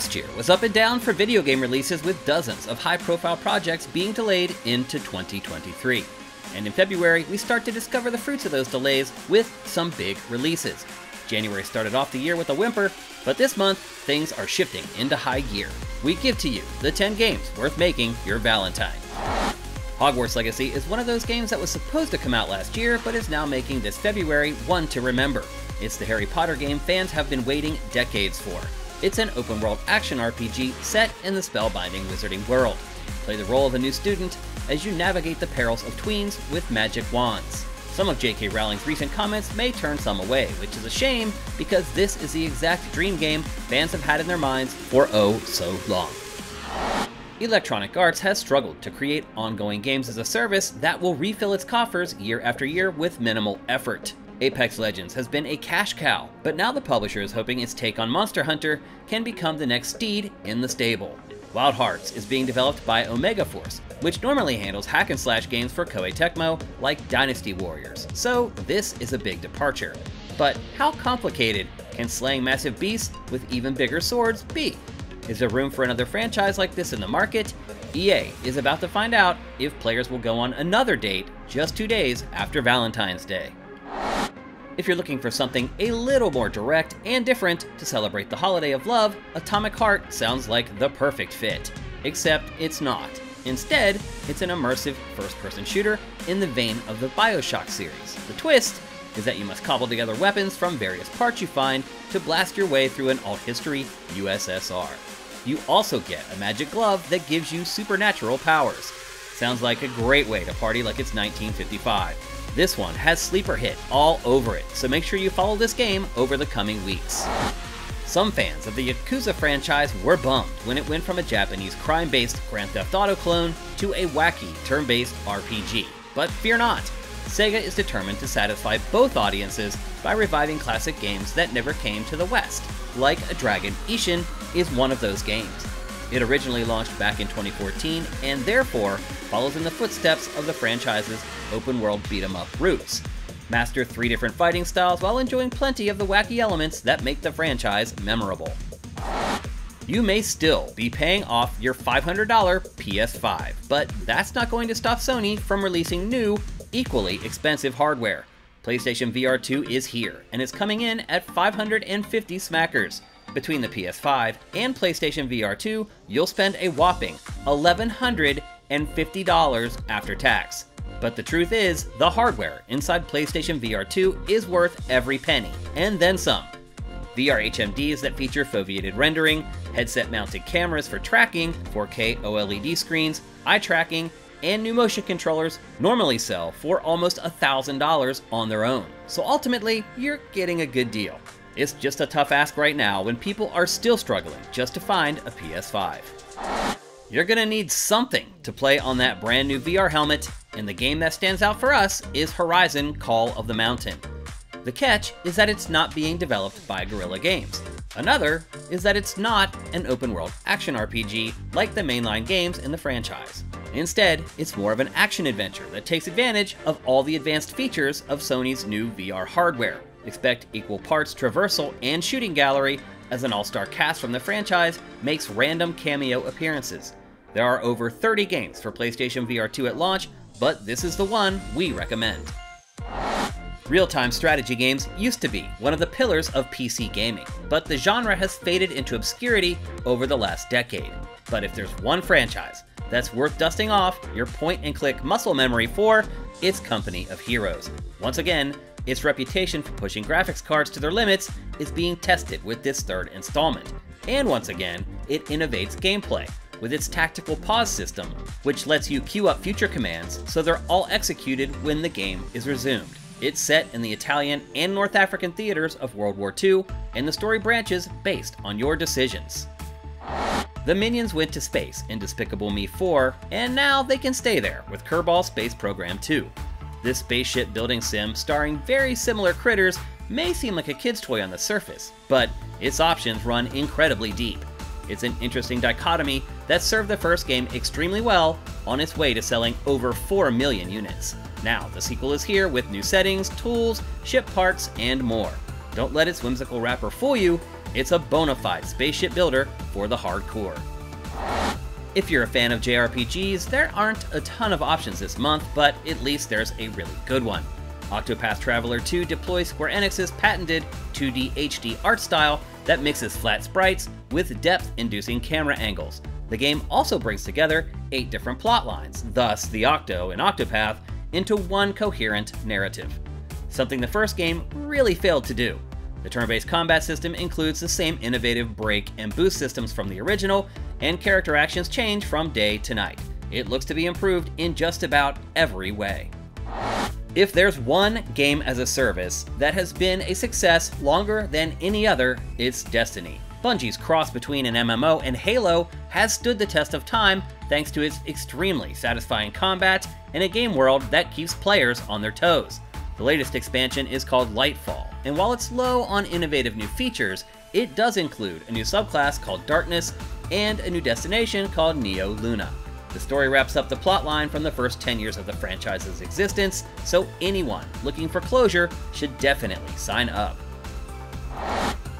Last year was up and down for video game releases, with dozens of high-profile projects being delayed into 2023. And in February, we start to discover the fruits of those delays with some big releases. January started off the year with a whimper, but this month, things are shifting into high gear. We give to you the 10 games worth making your Valentine. Hogwarts Legacy is one of those games that was supposed to come out last year, but is now making this February one to remember. It's the Harry Potter game fans have been waiting decades for. It's an open-world action RPG set in the spellbinding wizarding world. Play the role of a new student as you navigate the perils of tweens with magic wands. Some of J.K. Rowling's recent comments may turn some away, which is a shame because this is the exact dream game fans have had in their minds for oh so long. Electronic Arts has struggled to create ongoing games as a service that will refill its coffers year after year with minimal effort. Apex Legends has been a cash cow, but now the publisher is hoping its take on Monster Hunter can become the next steed in the stable. Wild Hearts is being developed by Omega Force, which normally handles hack-and-slash games for Koei Tecmo like Dynasty Warriors, so this is a big departure. But how complicated can slaying massive beasts with even bigger swords be? Is there room for another franchise like this in the market? EA is about to find out if players will go on another date just 2 days after Valentine's Day. If you're looking for something a little more direct and different to celebrate the holiday of love, Atomic Heart sounds like the perfect fit. Except it's not. Instead, it's an immersive first-person shooter in the vein of the BioShock series. The twist is that you must cobble together weapons from various parts you find to blast your way through an alt-history USSR. You also get a magic glove that gives you supernatural powers. Sounds like a great way to party like it's 1955. This one has sleeper hit all over it, so make sure you follow this game over the coming weeks. Some fans of the Yakuza franchise were bummed when it went from a Japanese crime-based Grand Theft Auto clone to a wacky turn-based RPG. But fear not, Sega is determined to satisfy both audiences by reviving classic games that never came to the West. Like a Dragon, Ishin is one of those games. It originally launched back in 2014 and therefore follows in the footsteps of the franchise's open-world beat-em-up roots. Master 3 different fighting styles while enjoying plenty of the wacky elements that make the franchise memorable. You may still be paying off your $500 PS5, but that's not going to stop Sony from releasing new, equally expensive hardware. PlayStation VR 2 is here, and it's coming in at 550 smackers. Between the PS5 and PlayStation VR 2, you'll spend a whopping $1,150 after tax. But the truth is, the hardware inside PlayStation VR 2 is worth every penny, and then some. VR HMDs that feature foveated rendering, headset-mounted cameras for tracking, 4K OLED screens, eye tracking, and new motion controllers normally sell for almost $1,000 on their own. So ultimately, you're getting a good deal. It's just a tough ask right now when people are still struggling just to find a PS5. You're gonna need something to play on that brand new VR helmet, and the game that stands out for us is Horizon Call of the Mountain. The catch is that it's not being developed by Guerrilla Games. Another is that it's not an open-world action RPG like the mainline games in the franchise. Instead, it's more of an action-adventure that takes advantage of all the advanced features of Sony's new VR hardware. Expect equal parts traversal and shooting gallery as an all-star cast from the franchise makes random cameo appearances. There are over 30 games for PlayStation VR 2 at launch, but this is the one we recommend. Real-time strategy games used to be one of the pillars of PC gaming, but the genre has faded into obscurity over the last decade. But if there's one franchise that's worth dusting off your point-and-click muscle memory for, it's Company of Heroes. Once again, its reputation for pushing graphics cards to their limits is being tested with this third installment. And once again, it innovates gameplay with its tactical pause system, which lets you queue up future commands so they're all executed when the game is resumed. It's set in the Italian and North African theaters of World War II, and the story branches based on your decisions. The Minions went to space in Despicable Me 4, and now they can stay there with Kerbal Space Program 2. This spaceship building sim starring very similar critters may seem like a kid's toy on the surface, but its options run incredibly deep. It's an interesting dichotomy that served the first game extremely well on its way to selling over 4 million units. Now, the sequel is here with new settings, tools, ship parts, and more. Don't let its whimsical wrapper fool you, It's a bona fide spaceship builder for the hardcore. If you're a fan of JRPGs, there aren't a ton of options this month, but at least there's a really good one. Octopath Traveler 2 deploys Square Enix's patented 2D HD art style that mixes flat sprites with depth-inducing camera angles. The game also brings together 8 different plot lines, thus the Octo in Octopath, into one coherent narrative. Something the first game really failed to do. The turn-based combat system includes the same innovative break and boost systems from the original, and character actions change from day to night. It looks to be improved in just about every way. If there's one game as a service that has been a success longer than any other, it's Destiny. Bungie's cross between an MMO and Halo has stood the test of time thanks to its extremely satisfying combat and a game world that keeps players on their toes. The latest expansion is called Lightfall, and while it's low on innovative new features, it does include a new subclass called Darkness and a new destination called Neo Luna. The story wraps up the plotline from the first 10 years of the franchise's existence, so anyone looking for closure should definitely sign up.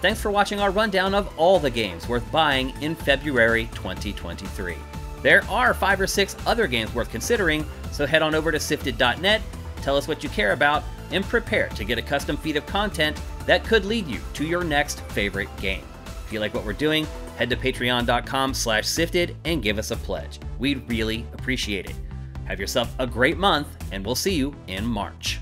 Thanks for watching our rundown of all the games worth buying in February 2023. There are 5 or 6 other games worth considering, so head on over to sifted.net, tell us what you care about, and prepare to get a custom feed of content that could lead you to your next favorite game. If you like what we're doing, head to patreon.com/sifted and give us a pledge. We'd really appreciate it. Have yourself a great month, and we'll see you in March.